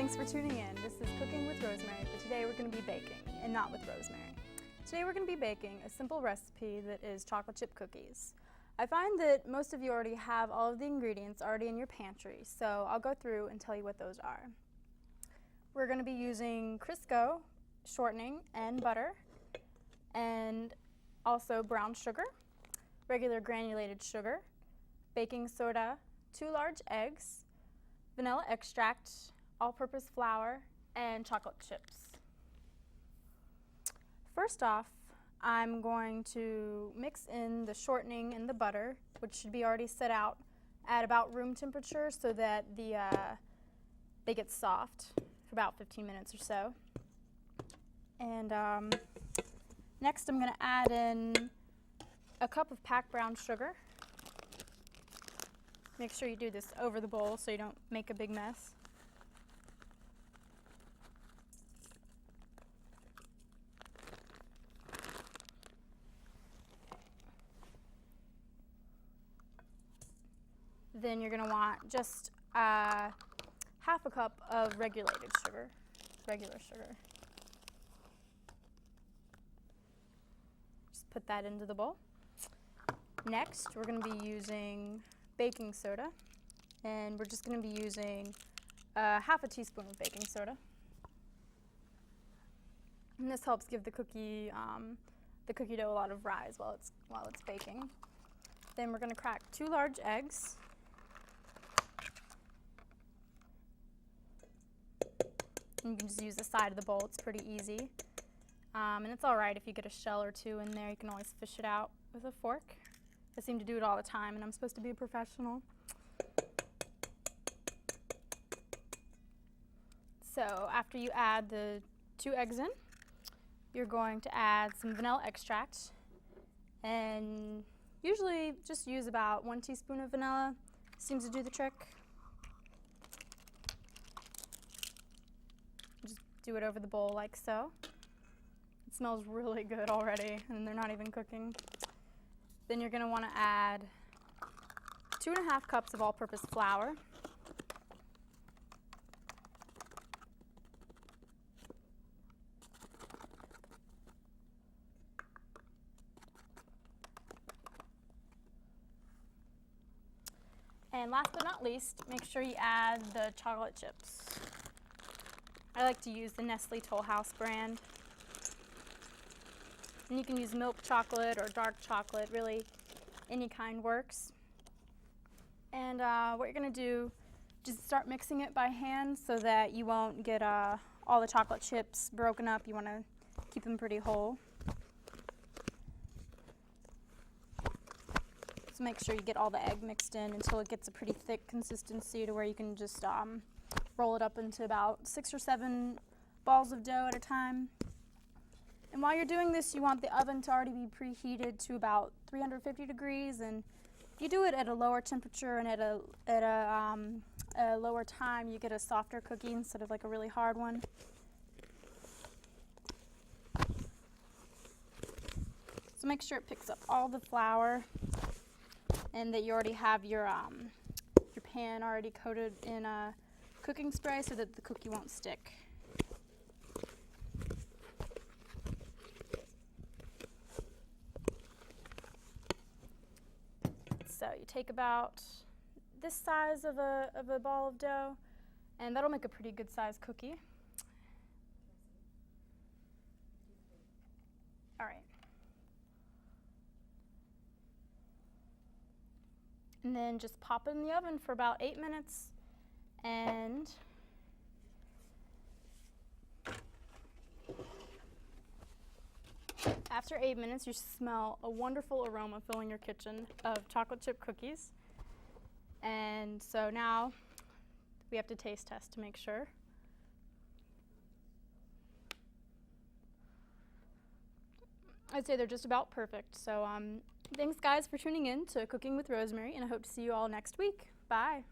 Thanks for tuning in. This is Cooking with Rosemary, but today we're going to be baking, and not with Rosemary. Today we're going to be baking a simple recipe that is chocolate chip cookies. I find that most of you already have all of the ingredients already in your pantry, so I'll go through and tell you what those are. We're going to be using Crisco, shortening, and butter, and also brown sugar, regular granulated sugar, baking soda, 2 large eggs, vanilla extract, all-purpose flour, and chocolate chips. First off, I'm going to mix in the shortening and the butter, which should be already set out at about room temperature so that they get soft for about 15 minutes or so. And next I'm going to add in a cup of packed brown sugar. Make sure you do this over the bowl so you don't make a big mess. Then you're going to want just half a cup of regular sugar. Just put that into the bowl. Next, we're going to be using baking soda, and we're just going to be using half a teaspoon of baking soda. And this helps give the cookie dough a lot of rise while it's baking. Then we're going to crack 2 large eggs. And you can just use the side of the bowl, it's pretty easy. And it's alright if you get a shell or 2 in there, you can always fish it out with a fork. I seem to do it all the time, and I'm supposed to be a professional. So after you add the 2 eggs in, you're going to add some vanilla extract, and usually just use about 1 teaspoon of vanilla. Seems to do the trick. Just do it over the bowl like so. It smells really good already, and they're not even cooking. Then you're going to want to add 2½ cups of all-purpose flour. And last but not least, make sure you add the chocolate chips. I like to use the Nestle Toll House brand. And you can use milk chocolate or dark chocolate, really any kind works. And what you're going to do, just start mixing it by hand so that you won't get all the chocolate chips broken up. You want to keep them pretty whole. So make sure you get all the egg mixed in until it gets a pretty thick consistency to where you can just roll it up into about 6 or 7 balls of dough at a time. And while you're doing this, you want the oven to already be preheated to about 350 degrees. And if you do it at a lower temperature and at a lower time, you get a softer cookie instead of like a really hard one. So make sure it picks up all the flour, and that you already have your pan already coated in cooking spray so that the cookie won't stick. So you take about this size of a ball of dough, and that'll make a pretty good sized cookie. All right. And then just pop it in the oven for about 8 minutes, and after 8 minutes, you smell a wonderful aroma filling your kitchen of chocolate chip cookies. And so now we have to taste test to make sure. I'd say they're just about perfect. So thanks guys for tuning in to Cooking with Rosemary, and I hope to see you all next week. Bye.